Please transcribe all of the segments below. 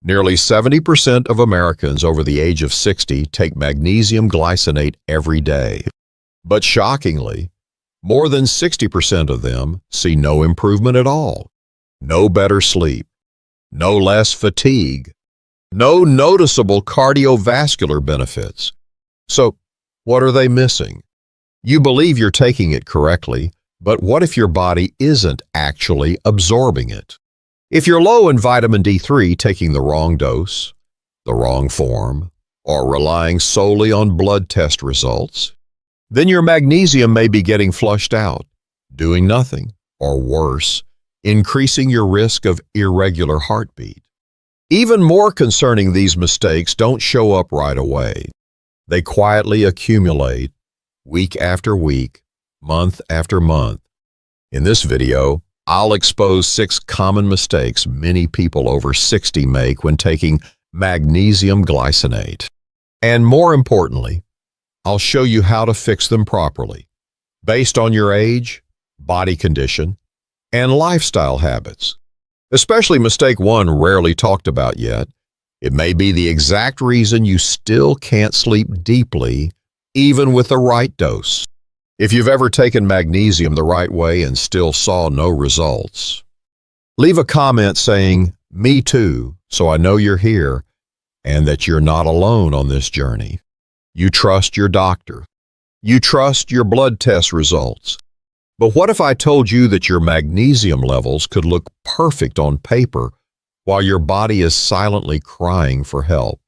Nearly 70% of Americans over the age of 60 take magnesium glycinate every day. But shockingly, more than 60% of them see no improvement at all, no better sleep, no less fatigue, no noticeable cardiovascular benefits. So, what are they missing? You believe you're taking it correctly, but what if your body isn't actually absorbing it? If you're low in vitamin D3 taking the wrong dose, the wrong form, or relying solely on blood test results, then your magnesium may be getting flushed out, doing nothing, or worse, increasing your risk of irregular heartbeat. Even more concerning, these mistakes don't show up right away. They quietly accumulate, week after week, month after month. In this video, I'll expose 6 common mistakes many people over 60 make when taking magnesium glycinate. And more importantly, I'll show you how to fix them properly, based on your age, body condition, and lifestyle habits. Especially mistake 1, rarely talked about yet. It may be the exact reason you still can't sleep deeply, even with the right dose. If you've ever taken magnesium the right way and still saw no results, leave a comment saying, "Me too," so I know you're here and that you're not alone on this journey. You trust your doctor. You trust your blood test results. But what if I told you that your magnesium levels could look perfect on paper while your body is silently crying for help?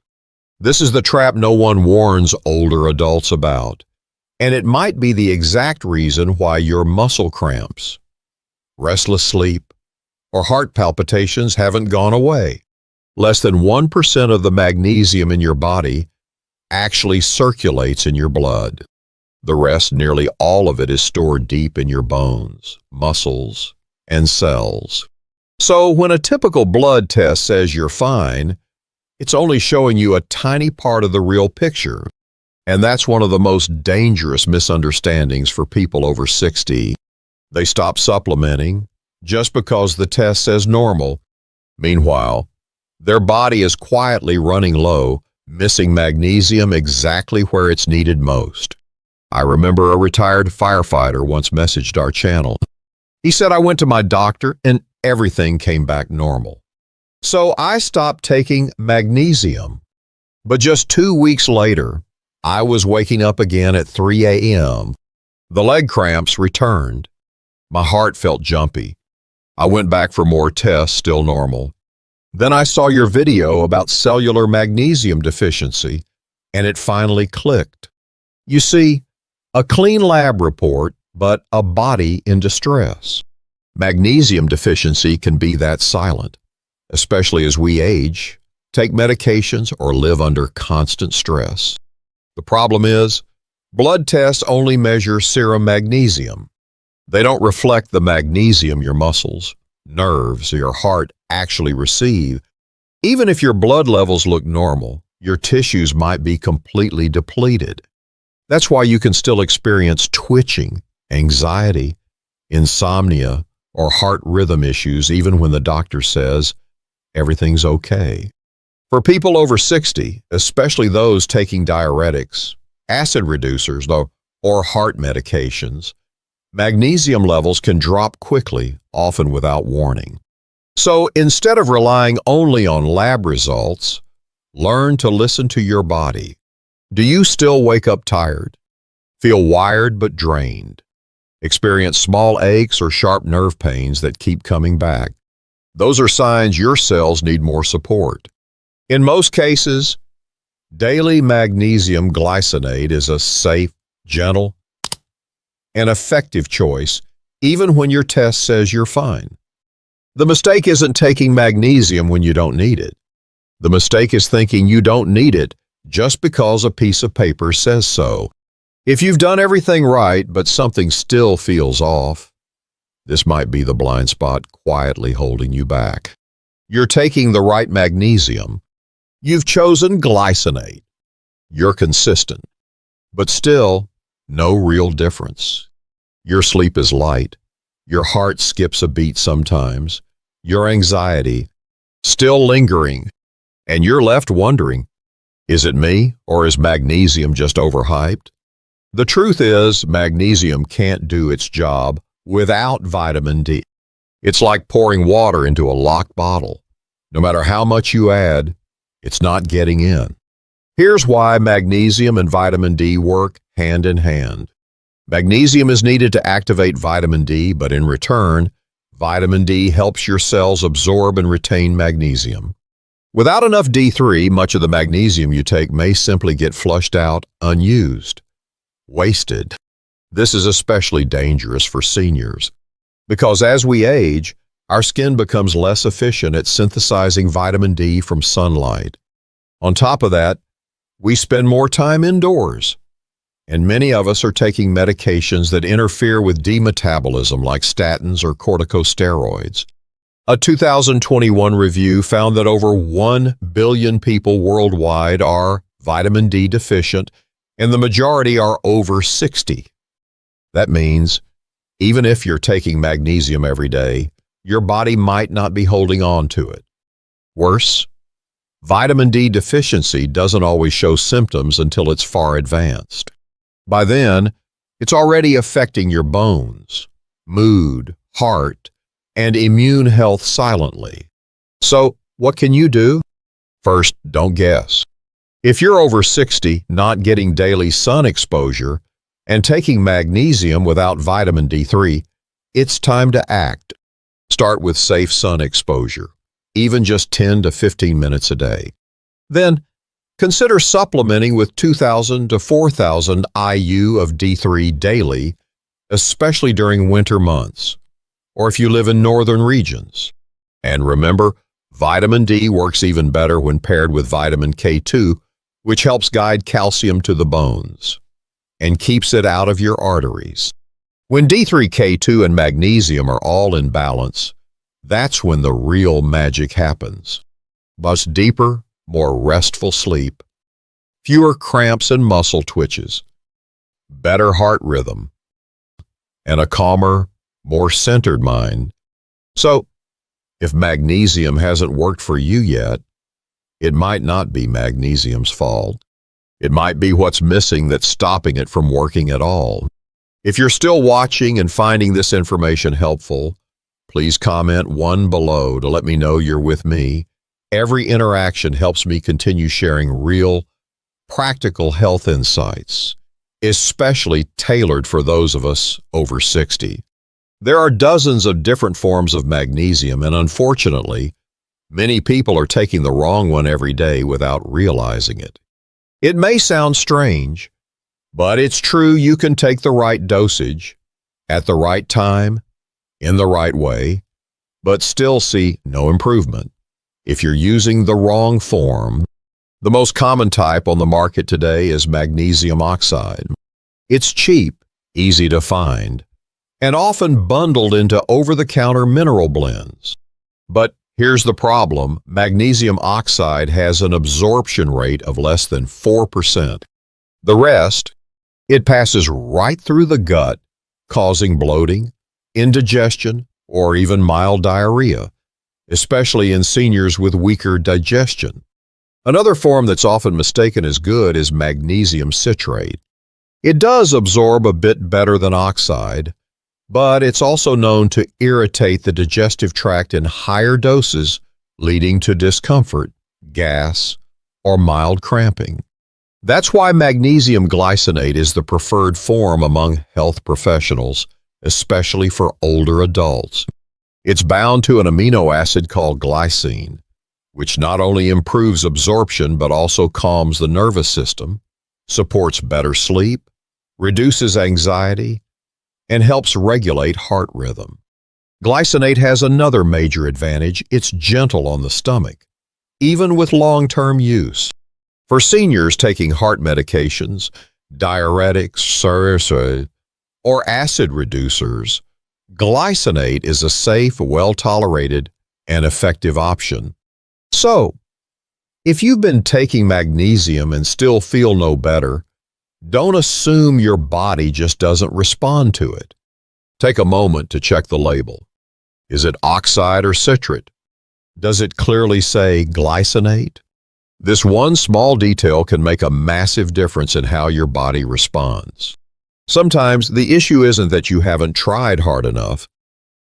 This is the trap no one warns older adults about. And it might be the exact reason why your muscle cramps, restless sleep, or heart palpitations haven't gone away. Less than 1% of the magnesium in your body actually circulates in your blood. The rest, nearly all of it, is stored deep in your bones, muscles, and cells. So when a typical blood test says you're fine, it's only showing you a tiny part of the real picture. And that's one of the most dangerous misunderstandings for people over 60. They stop supplementing just because the test says normal. Meanwhile, their body is quietly running low, missing magnesium exactly where it's needed most. I remember a retired firefighter once messaged our channel. He said, "I went to my doctor and everything came back normal. So I stopped taking magnesium. But just 2 weeks later, I was waking up again at 3 a.m. The leg cramps returned. My heart felt jumpy. I went back for more tests, still normal. Then I saw your video about cellular magnesium deficiency, and it finally clicked. You see, a clean lab report, but a body in distress. Magnesium deficiency can be that silent, especially as we age, take medications, or live under constant stress. The problem is, blood tests only measure serum magnesium. They don't reflect the magnesium your muscles, nerves, or your heart actually receive. Even if your blood levels look normal, your tissues might be completely depleted. That's why you can still experience twitching, anxiety, insomnia, or heart rhythm issues even when the doctor says everything's okay. For people over 60, especially those taking diuretics, acid reducers, or heart medications, magnesium levels can drop quickly, often without warning. So instead of relying only on lab results, learn to listen to your body. Do you still wake up tired? Feel wired but drained? Experience small aches or sharp nerve pains that keep coming back? Those are signs your cells need more support. In most cases, daily magnesium glycinate is a safe, gentle, and effective choice, even when your test says you're fine. The mistake isn't taking magnesium when you don't need it. The mistake is thinking you don't need it just because a piece of paper says so. If you've done everything right, but something still feels off, this might be the blind spot quietly holding you back. You're taking the right magnesium. You've chosen glycinate. You're consistent, but still no real difference. Your sleep is light. Your heart skips a beat sometimes. Your anxiety still lingering. And you're left wondering, is it me or is magnesium just overhyped? The truth is, magnesium can't do its job without vitamin D. It's like pouring water into a locked bottle. No matter how much you add, it's not getting in. Here's why magnesium and vitamin D work hand in hand. Magnesium is needed to activate vitamin D, but in return, vitamin D helps your cells absorb and retain magnesium. Without enough D3, much of the magnesium you take may simply get flushed out unused, wasted. This is especially dangerous for seniors, because as we age, our skin becomes less efficient at synthesizing vitamin D from sunlight. On top of that, we spend more time indoors, and many of us are taking medications that interfere with D metabolism like statins or corticosteroids. A 2021 review found that over 1 billion people worldwide are vitamin D deficient, and the majority are over 60. That means, even if you're taking magnesium every day, your body might not be holding on to it. Worse, vitamin D deficiency doesn't always show symptoms until it's far advanced. By then, it's already affecting your bones, mood, heart, and immune health silently. So, what can you do? First, don't guess. If you're over 60, not getting daily sun exposure, and taking magnesium without vitamin D3, it's time to act. Start with safe sun exposure, even just 10 to 15 minutes a day. Then, consider supplementing with 2,000 to 4,000 IU of D3 daily, especially during winter months, or if you live in northern regions. And remember, vitamin D works even better when paired with vitamin K2, which helps guide calcium to the bones and keeps it out of your arteries. When D3, K2, and magnesium are all in balance, that's when the real magic happens. Much deeper, more restful sleep, fewer cramps and muscle twitches, better heart rhythm, and a calmer, more centered mind. So, if magnesium hasn't worked for you yet, it might not be magnesium's fault. It might be what's missing that's stopping it from working at all. If you're still watching and finding this information helpful, please comment 1 below to let me know you're with me. Every interaction helps me continue sharing real, practical health insights, especially tailored for those of us over 60. There are dozens of different forms of magnesium, and unfortunately, many people are taking the wrong one every day without realizing it. It may sound strange, but it's true you can take the right dosage, at the right time, in the right way, but still see no improvement if you're using the wrong form. The most common type on the market today is magnesium oxide. It's cheap, easy to find, and often bundled into over-the-counter mineral blends. But here's the problem: magnesium oxide has an absorption rate of less than 4%. The rest, it passes right through the gut, causing bloating, indigestion, or even mild diarrhea, especially in seniors with weaker digestion. Another form that's often mistaken as good is magnesium citrate. It does absorb a bit better than oxide, but it's also known to irritate the digestive tract in higher doses, leading to discomfort, gas, or mild cramping. That's why magnesium glycinate is the preferred form among health professionals, especially for older adults. It's bound to an amino acid called glycine, which not only improves absorption but also calms the nervous system, supports better sleep, reduces anxiety, and helps regulate heart rhythm. Glycinate has another major advantage: it's gentle on the stomach, even with long-term use. For seniors taking heart medications, diuretics, or acid reducers, glycinate is a safe, well-tolerated, and effective option. So, if you've been taking magnesium and still feel no better, don't assume your body just doesn't respond to it. Take a moment to check the label. Is it oxide or citrate? Does it clearly say glycinate? This one small detail can make a massive difference in how your body responds. Sometimes the issue isn't that you haven't tried hard enough.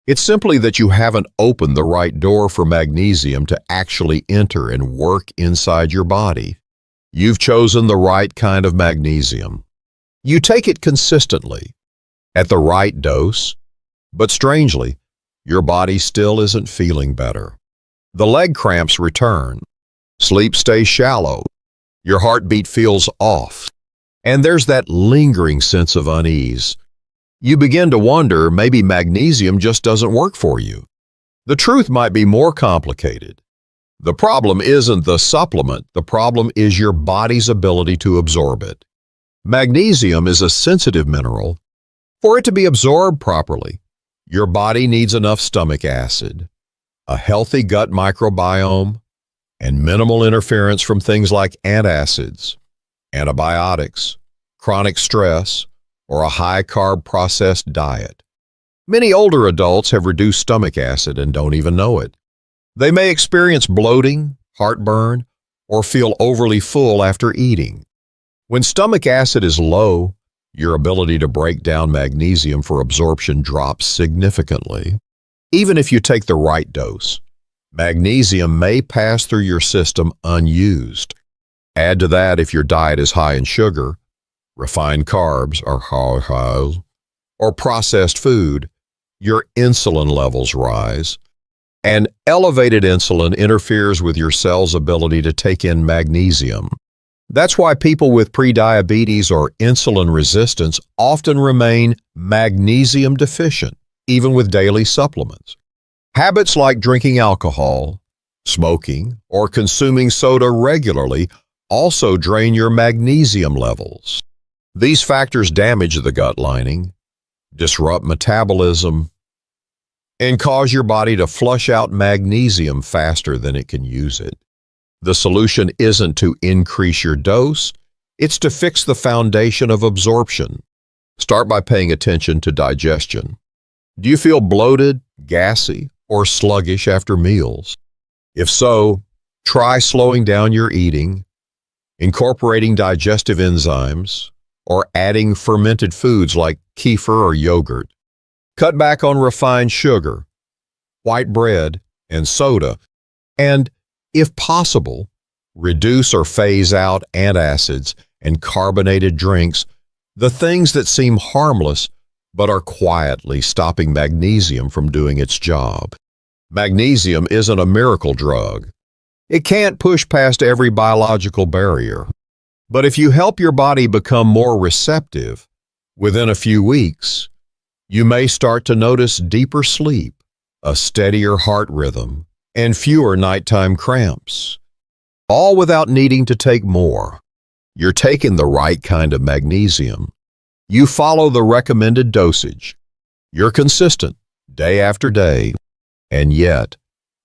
It's simply that you haven't opened the right door for magnesium to actually enter and work inside your body. You've chosen the right kind of magnesium. You take it consistently, at the right dose, but strangely, your body still isn't feeling better. The leg cramps return. Sleep stays shallow. Your heartbeat feels off. And there's that lingering sense of unease. You begin to wonder maybe magnesium just doesn't work for you. The truth might be more complicated. The problem isn't the supplement. The problem is your body's ability to absorb it. Magnesium is a sensitive mineral. For it to be absorbed properly, your body needs enough stomach acid, a healthy gut microbiome, and minimal interference from things like antacids, antibiotics, chronic stress, or a high-carb processed diet. Many older adults have reduced stomach acid and don't even know it. They may experience bloating, heartburn, or feel overly full after eating. When stomach acid is low, your ability to break down magnesium for absorption drops significantly. Even if you take the right dose, magnesium may pass through your system unused. Add to that if your diet is high in sugar, refined carbs, or processed food, your insulin levels rise. And elevated insulin interferes with your cell's ability to take in magnesium. That's why people with prediabetes or insulin resistance often remain magnesium deficient, even with daily supplements. Habits like drinking alcohol, smoking, or consuming soda regularly also drain your magnesium levels. These factors damage the gut lining, disrupt metabolism, and cause your body to flush out magnesium faster than it can use it. The solution isn't to increase your dose, it's to fix the foundation of absorption. Start by paying attention to digestion. Do you feel bloated, gassy, or sluggish after meals? If so, try slowing down your eating, incorporating digestive enzymes, or adding fermented foods like kefir or yogurt. Cut back on refined sugar, white bread, and soda, and, if possible, reduce or phase out antacids and carbonated drinks, the things that seem harmless but are quietly stopping magnesium from doing its job. Magnesium isn't a miracle drug. It can't push past every biological barrier. But if you help your body become more receptive, within a few weeks, you may start to notice deeper sleep, a steadier heart rhythm, and fewer nighttime cramps, all without needing to take more. You're taking the right kind of magnesium. You follow the recommended dosage. You're consistent, day after day, and yet,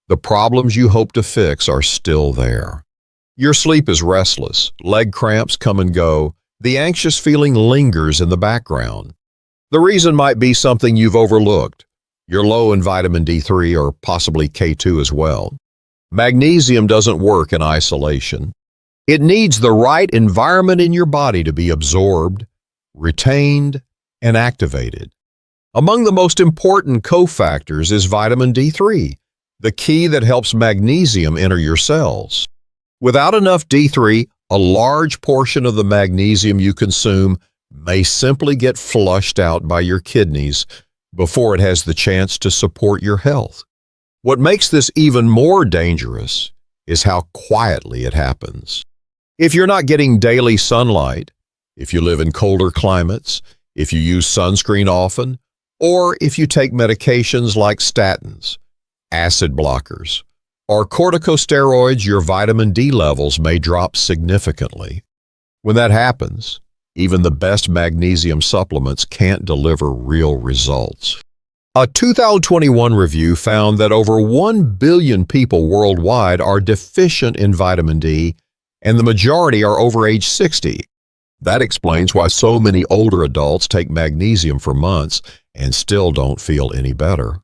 the problems you hope to fix are still there. Your sleep is restless, leg cramps come and go, the anxious feeling lingers in the background. The reason might be something you've overlooked. You're low in vitamin D3 or possibly K2 as well. Magnesium doesn't work in isolation. It needs the right environment in your body to be absorbed, retained, and activated. Among the most important cofactors is vitamin D3, the key that helps magnesium enter your cells. Without enough D3, a large portion of the magnesium you consume may simply get flushed out by your kidneys before it has the chance to support your health. What makes this even more dangerous is how quietly it happens. If you're not getting daily sunlight, if you live in colder climates, if you use sunscreen often, or if you take medications like statins, acid blockers, or corticosteroids, your vitamin D levels may drop significantly. When that happens, even the best magnesium supplements can't deliver real results. A 2021 review found that over 1 billion people worldwide are deficient in vitamin D, and the majority are over age 60. That explains why so many older adults take magnesium for months and still don't feel any better.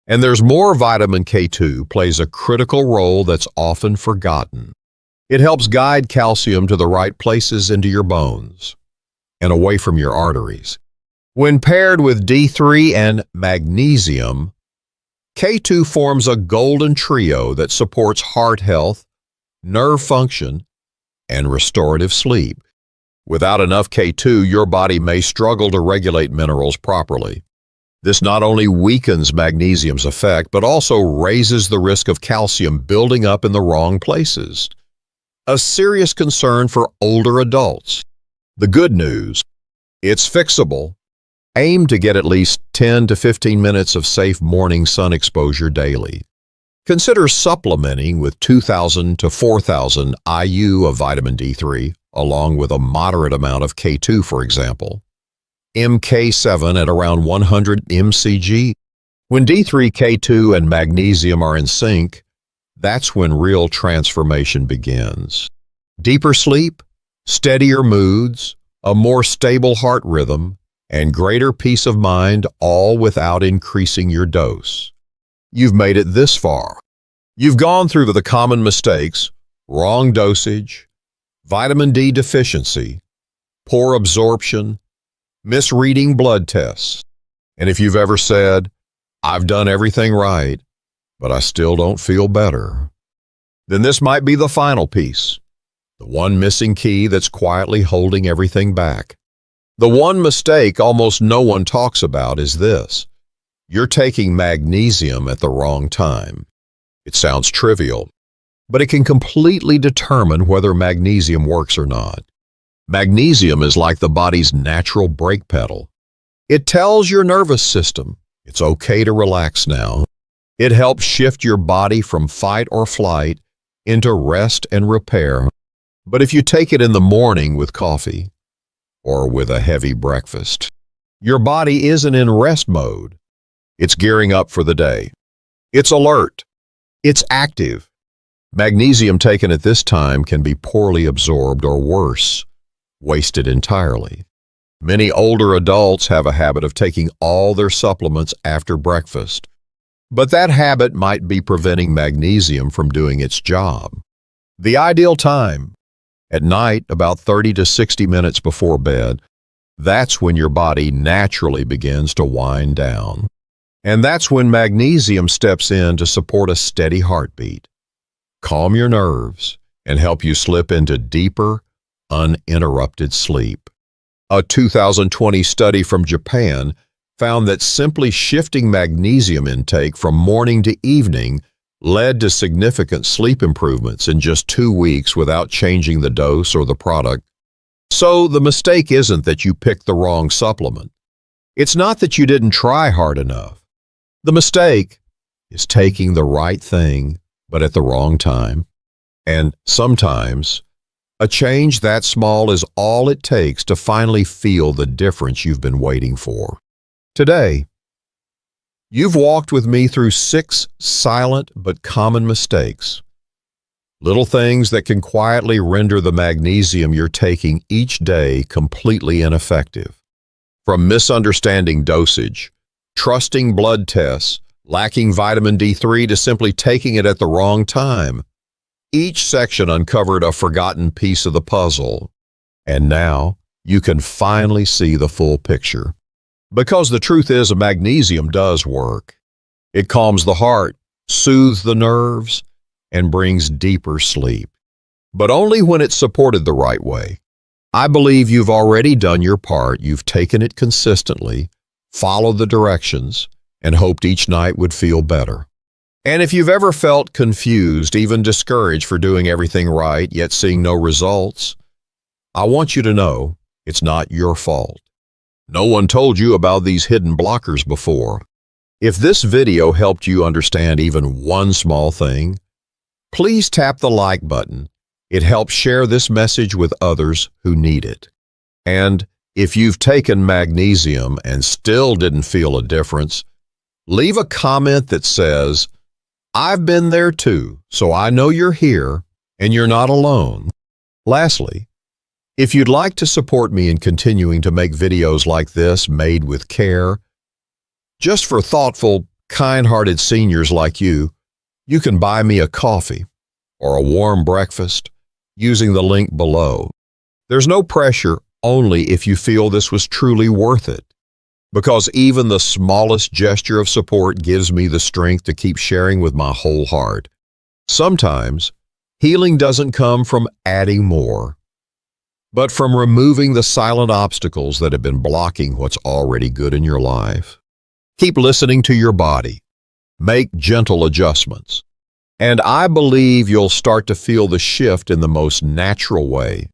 And there's more. Vitamin K2 plays a critical role that's often forgotten. It helps guide calcium to the right places into your bones and away from your arteries. When paired with D3 and magnesium, K2 forms a golden trio that supports heart health, nerve function, and restorative sleep. Without enough K2, your body may struggle to regulate minerals properly. This not only weakens magnesium's effect, but also raises the risk of calcium building up in the wrong places. A serious concern for older adults. The good news, it's fixable. Aim to get at least 10 to 15 minutes of safe morning sun exposure daily. Consider supplementing with 2,000 to 4,000 IU of vitamin D3, along with a moderate amount of K2, for example. MK7 at around 100 mcg. When D3, K2, and magnesium are in sync, that's when real transformation begins. Deeper sleep, steadier moods, a more stable heart rhythm, and greater peace of mind, all without increasing your dose. You've made it this far. You've gone through the common mistakes: wrong dosage, vitamin D deficiency, poor absorption, misreading blood tests. And if you've ever said, "I've done everything right, but I still don't feel better," then this might be the final piece, the one missing key that's quietly holding everything back. The one mistake almost no one talks about is this: you're taking magnesium at the wrong time. It sounds trivial, but it can completely determine whether magnesium works or not. Magnesium is like the body's natural brake pedal. It tells your nervous system it's okay to relax now. It helps shift your body from fight or flight into rest and repair. But if you take it in the morning with coffee, or with a heavy breakfast, your body isn't in rest mode. It's gearing up for the day. It's alert. It's active. Magnesium taken at this time can be poorly absorbed or worse, wasted entirely. Many older adults have a habit of taking all their supplements after breakfast, but that habit might be preventing magnesium from doing its job. The ideal time: at night, about 30 to 60 minutes before bed. That's when your body naturally begins to wind down. And that's when magnesium steps in to support a steady heartbeat, calm your nerves, and help you slip into deeper, uninterrupted sleep. A 2020 study from Japan found that simply shifting magnesium intake from morning to evening led to significant sleep improvements in just 2 weeks without changing the dose or the product. So the mistake isn't that you picked the wrong supplement. It's not that you didn't try hard enough. The mistake is taking the right thing, but at the wrong time. And sometimes, a change that small is all it takes to finally feel the difference you've been waiting for. Today, you've walked with me through 6 silent but common mistakes. Little things that can quietly render the magnesium you're taking each day completely ineffective. From misunderstanding dosage, trusting blood tests, lacking vitamin D3 to simply taking it at the wrong time. Each section uncovered a forgotten piece of the puzzle. And now you can finally see the full picture. Because the truth is, magnesium does work. It calms the heart, soothes the nerves, and brings deeper sleep. But only when it's supported the right way. I believe you've already done your part. You've taken it consistently, followed the directions, and hoped each night would feel better. And if you've ever felt confused, even discouraged for doing everything right, yet seeing no results, I want you to know it's not your fault. No one told you about these hidden blockers before. If this video helped you understand even one small thing, please tap the like button. It helps share this message with others who need it. And if you've taken magnesium and still didn't feel a difference, leave a comment that says, "I've been there too, so I know you're here and you're not alone." Lastly, if you'd like to support me in continuing to make videos like this made with care, just for thoughtful, kind-hearted seniors like you, you can buy me a coffee or a warm breakfast using the link below. There's no pressure, only if you feel this was truly worth it. Because even the smallest gesture of support gives me the strength to keep sharing with my whole heart. Sometimes, healing doesn't come from adding more, but from removing the silent obstacles that have been blocking what's already good in your life. Keep listening to your body. Make gentle adjustments. And I believe you'll start to feel the shift in the most natural way.